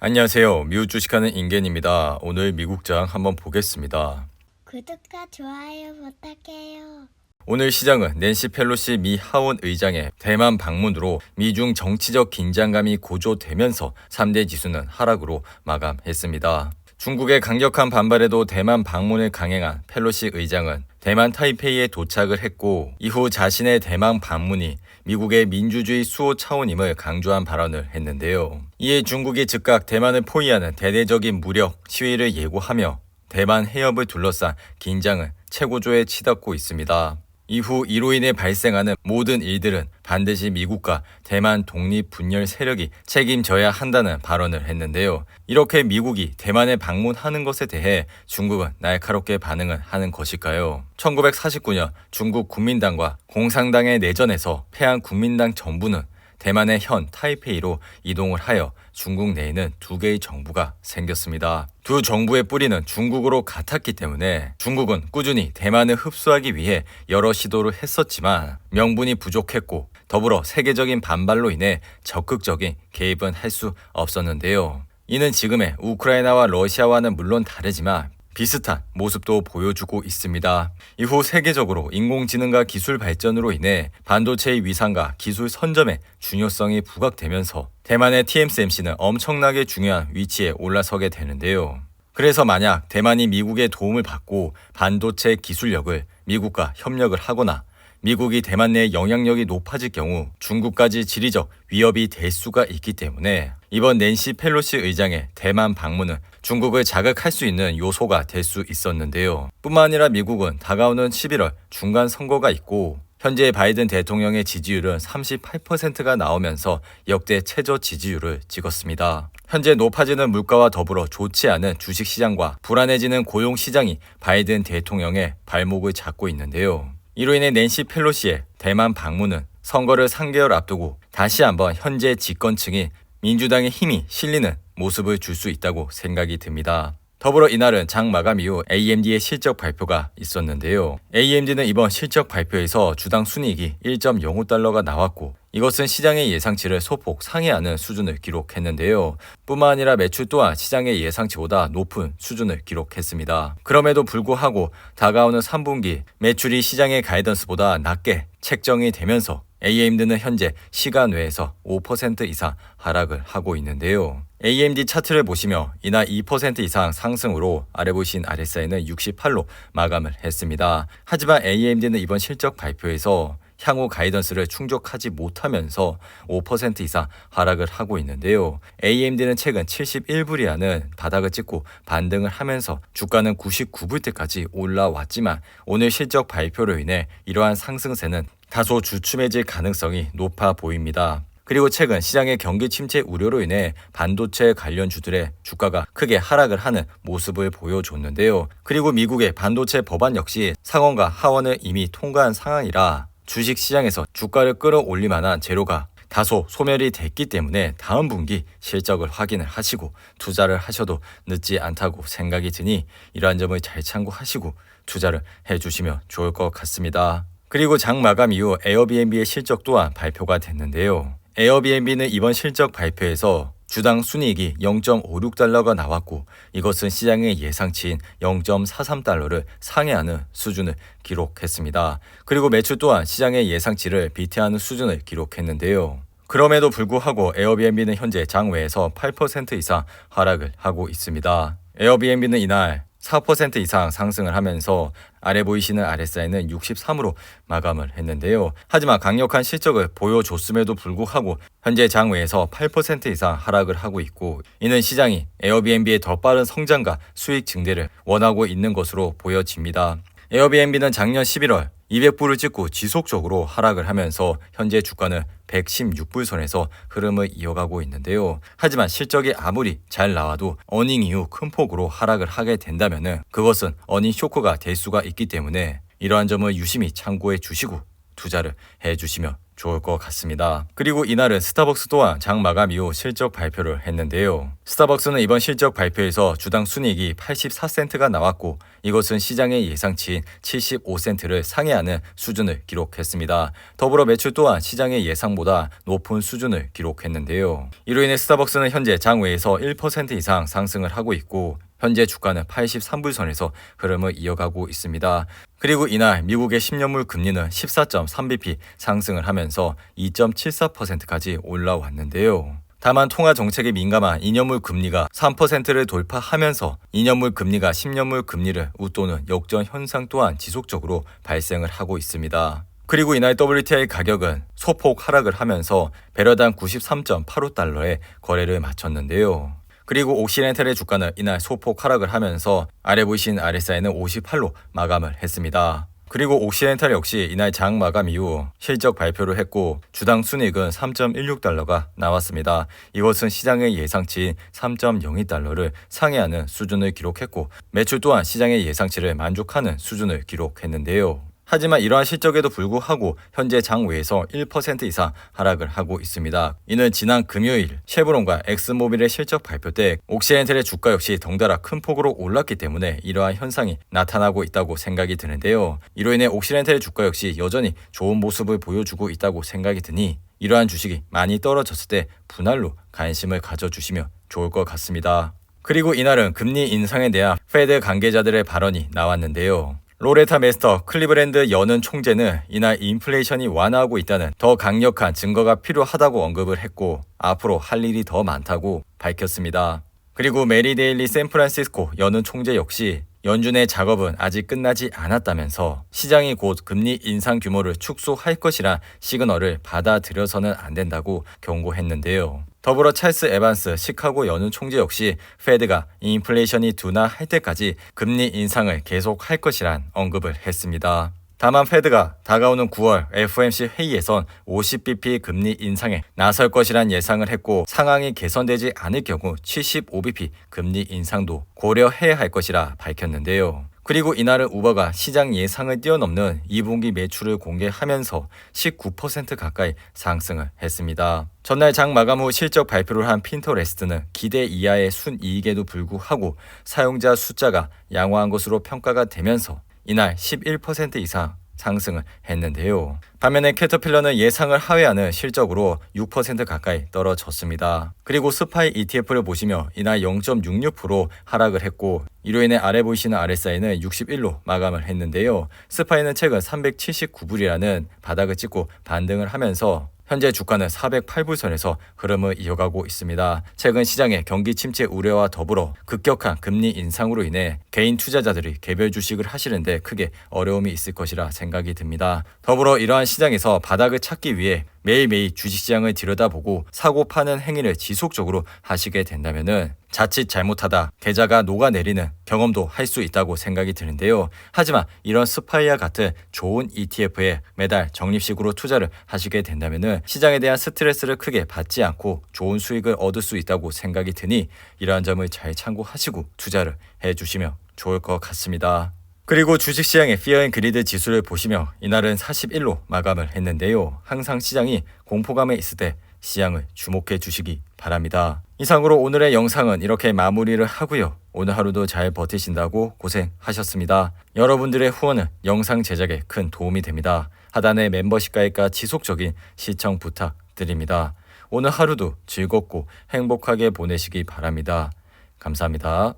안녕하세요. 미국 주식하는 인겐입니다. 오늘 미국장 한번 보겠습니다. 구독과 좋아요 부탁해요. 오늘 시장은 낸시 펠로시 미 하원 의장의 대만 방문으로 미중 정치적 긴장감이 고조되면서 3대 지수는 하락으로 마감했습니다. 중국의 강력한 반발에도 대만 방문을 강행한 펠로시 의장은 대만 타이페이에 도착을 했고 이후 자신의 대만 방문이 미국의 민주주의 수호 차원임을 강조한 발언을 했는데요. 이에 중국이 즉각 대만을 포위하는 대대적인 무력 시위를 예고하며 대만 해협을 둘러싼 긴장은 최고조에 치닫고 있습니다. 이후 이로 인해 발생하는 모든 일들은 반드시 미국과 대만 독립 분열 세력이 책임져야 한다는 발언을 했는데요. 이렇게 미국이 대만에 방문하는 것에 대해 중국은 날카롭게 반응을 하는 것일까요? 1949년 중국 국민당과 공산당의 내전에서 패한 국민당 정부는 대만의 현 타이페이로 이동을 하여 중국 내에는 두 개의 정부가 생겼습니다. 두 정부의 뿌리는 중국으로 같았기 때문에 중국은 꾸준히 대만을 흡수하기 위해 여러 시도를 했었지만 명분이 부족했고 더불어 세계적인 반발로 인해 적극적인 개입은 할 수 없었는데요. 이는 지금의 우크라이나와 러시아와는 물론 다르지만 비슷한 모습도 보여주고 있습니다. 이후 세계적으로 인공지능과 기술 발전으로 인해 반도체의 위상과 기술 선점의 중요성이 부각되면서 대만의 TSMC는 엄청나게 중요한 위치에 올라서게 되는데요. 그래서 만약 대만이 미국의 도움을 받고 반도체 기술력을 미국과 협력을 하거나 미국이 대만 내 영향력이 높아질 경우 중국까지 지리적 위협이 될 수가 있기 때문에 이번 낸시 펠로시 의장의 대만 방문은 중국을 자극할 수 있는 요소가 될 수 있었는데요. 뿐만 아니라 미국은 다가오는 11월 중간 선거가 있고 현재 바이든 대통령의 지지율은 38%가 나오면서 역대 최저 지지율을 찍었습니다. 현재 높아지는 물가와 더불어 좋지 않은 주식시장과 불안해지는 고용시장이 바이든 대통령의 발목을 잡고 있는데요. 이로 인해 낸시 펠로시의 대만 방문은 선거를 3개월 앞두고 다시 한번 현재 집권층이 민주당의 힘이 실리는 모습을 줄 수 있다고 생각이 듭니다. 더불어 이날은 장 마감 이후 AMD의 실적 발표가 있었는데요. AMD는 이번 실적 발표에서 주당 순이익이 1.05달러가 나왔고 이것은 시장의 예상치를 소폭 상회하는 수준을 기록했는데요. 뿐만 아니라 매출 또한 시장의 예상치보다 높은 수준을 기록했습니다. 그럼에도 불구하고 다가오는 3분기 매출이 시장의 가이던스보다 낮게 책정이 되면서 AMD는 현재 시간 외에서 5% 이상 하락을 하고 있는데요. AMD 차트를 보시며 이날 2% 이상 상승으로 아래 보신 RSI는 68로 마감을 했습니다. 하지만 AMD는 이번 실적 발표에서 향후 가이던스를 충족하지 못하면서 5% 이상 하락을 하고 있는데요. AMD는 최근 71불이라는 바닥을 찍고 반등을 하면서 주가는 99불대까지 올라왔지만 오늘 실적 발표로 인해 이러한 상승세는 다소 주춤해질 가능성이 높아 보입니다. 그리고 최근 시장의 경기 침체 우려로 인해 반도체 관련주들의 주가가 크게 하락을 하는 모습을 보여줬는데요. 그리고 미국의 반도체 법안 역시 상원과 하원을 이미 통과한 상황이라 주식시장에서 주가를 끌어올릴 만한 재료가 다소 소멸이 됐기 때문에 다음 분기 실적을 확인을 하시고 투자를 하셔도 늦지 않다고 생각이 드니 이러한 점을 잘 참고하시고 투자를 해주시면 좋을 것 같습니다. 그리고 장 마감 이후 에어비앤비의 실적 또한 발표가 됐는데요. 에어비앤비는 이번 실적 발표에서 주당 순이익이 0.56달러가 나왔고 이것은 시장의 예상치인 0.43달러를 상회하는 수준을 기록했습니다. 그리고 매출 또한 시장의 예상치를 비트하는 수준을 기록했는데요. 그럼에도 불구하고 에어비앤비는 현재 장외에서 8% 이상 하락을 하고 있습니다. 에어비앤비는 이날 4% 이상 상승을 하면서 아래 보이시는 RSI는 63으로 마감을 했는데요. 하지만 강력한 실적을 보여줬음에도 불구하고 현재 장외에서 8% 이상 하락을 하고 있고 이는 시장이 에어비앤비의 더 빠른 성장과 수익 증대를 원하고 있는 것으로 보여집니다. 에어비앤비는 작년 11월 200불을 찍고 지속적으로 하락을 하면서 현재 주가는 116불 선에서 흐름을 이어가고 있는데요. 하지만 실적이 아무리 잘 나와도 어닝 이후 큰 폭으로 하락을 하게 된다면 그것은 어닝 쇼크가 될 수가 있기 때문에 이러한 점을 유심히 참고해 주시고 투자를 해 주시면 좋을 것 같습니다. 그리고 이날은 스타벅스 또한 장 마감 이후 실적 발표를 했는데요. 스타벅스는 이번 실적 발표에서 주당 순이익이 84센트가 나왔고 이것은 시장의 예상치인 75센트를 상회하는 수준을 기록했습니다. 더불어 매출 또한 시장의 예상보다 높은 수준을 기록했는데요. 이로 인해 스타벅스는 현재 장외에서 1% 이상 상승을 하고 있고 현재 주가는 83불선에서 흐름을 이어가고 있습니다. 그리고 이날 미국의 10년물 금리는 14.3bp 상승을 하면서 2.74%까지 올라왔는데요. 다만 통화 정책에 민감한 2년물 금리가 3%를 돌파하면서 2년물 금리가 10년물 금리를 웃도는 역전 현상 또한 지속적으로 발생을 하고 있습니다. 그리고 이날 WTI 가격은 소폭 하락을 하면서 배럴당 93.85달러에 거래를 마쳤는데요. 그리고 옥시렌탈의 주가는 이날 소폭 하락을 하면서 아래 보이신 RSI는 58로 마감을 했습니다. 그리고 옥시렌탈 역시 이날 장 마감 이후 실적 발표를 했고 주당 순이익은 3.16달러가 나왔습니다. 이것은 시장의 예상치인 3.02달러를 상회하는 수준을 기록했고 매출 또한 시장의 예상치를 만족하는 수준을 기록했는데요. 하지만 이러한 실적에도 불구하고 현재 장외에서 1% 이상 하락을 하고 있습니다. 이는 지난 금요일 쉐브론과 엑스모빌의 실적 발표 때 옥시렌탈의 주가 역시 덩달아 큰 폭으로 올랐기 때문에 이러한 현상이 나타나고 있다고 생각이 드는데요. 이로 인해 옥시렌탈의 주가 역시 여전히 좋은 모습을 보여주고 있다고 생각이 드니 이러한 주식이 많이 떨어졌을 때 분할로 관심을 가져주시면 좋을 것 같습니다. 그리고 이날은 금리 인상에 대한 페드 관계자들의 발언이 나왔는데요. 로레타 메스터 클리브랜드 여는 총재는 이날 인플레이션이 완화하고 있다는 더 강력한 증거가 필요하다고 언급을 했고 앞으로 할 일이 더 많다고 밝혔습니다. 그리고 메리 데일리 샌프란시스코 여는 총재 역시 연준의 작업은 아직 끝나지 않았다면서 시장이 곧 금리 인상 규모를 축소할 것이란 시그널을 받아들여서는 안 된다고 경고했는데요. 더불어 찰스 에반스 시카고 연은 총재 역시 페드가 인플레이션이 둔화할 때까지 금리 인상을 계속할 것이란 언급을 했습니다. 다만 페드가 다가오는 9월 FOMC 회의에선 50bp 금리 인상에 나설 것이란 예상을 했고 상황이 개선되지 않을 경우 75bp 금리 인상도 고려해야 할 것이라 밝혔는데요. 그리고 이날은 우버가 시장 예상을 뛰어넘는 2분기 매출을 공개하면서 19% 가까이 상승을 했습니다. 전날 장 마감 후 실적 발표를 한 핀터레스트는 기대 이하의 순이익에도 불구하고 사용자 숫자가 양호한 것으로 평가가 되면서 이날 11% 이상 상승을 했는데요. 반면에 캐터필러는 예상을 하회하는 실적으로 6% 가까이 떨어졌습니다. 그리고 스파이 ETF를 보시면 이날 0.66% 하락을 했고 이로 인해 아래 보이시는 RSI는 61로 마감을 했는데요. 스파이는 최근 379불이라는 바닥을 찍고 반등을 하면서 현재 주가는 408불선에서 흐름을 이어가고 있습니다. 최근 시장의 경기 침체 우려와 더불어 급격한 금리 인상으로 인해 개인 투자자들이 개별 주식을 하시는데 크게 어려움이 있을 것이라 생각이 듭니다. 더불어 이러한 시장에서 바닥을 찾기 위해 매일매일 주식시장을 들여다보고 사고 파는 행위를 지속적으로 하시게 된다면 자칫 잘못하다 계좌가 녹아내리는 경험도 할 수 있다고 생각이 드는데요. 하지만 이런 스파이와 같은 좋은 ETF에 매달 적립식으로 투자를 하시게 된다면 시장에 대한 스트레스를 크게 받지 않고 좋은 수익을 얻을 수 있다고 생각이 드니 이러한 점을 잘 참고하시고 투자를 해주시면 좋을 것 같습니다. 그리고 주식시장의 Fear and Greed 지수를 보시면 이날은 41로 마감을 했는데요. 항상 시장이 공포감에 있을 때 시장을 주목해 주시기 바랍니다. 이상으로 오늘의 영상은 이렇게 마무리를 하고요. 오늘 하루도 잘 버티신다고 고생하셨습니다. 여러분들의 후원은 영상 제작에 큰 도움이 됩니다. 하단의 멤버십 가입과 지속적인 시청 부탁드립니다. 오늘 하루도 즐겁고 행복하게 보내시기 바랍니다. 감사합니다.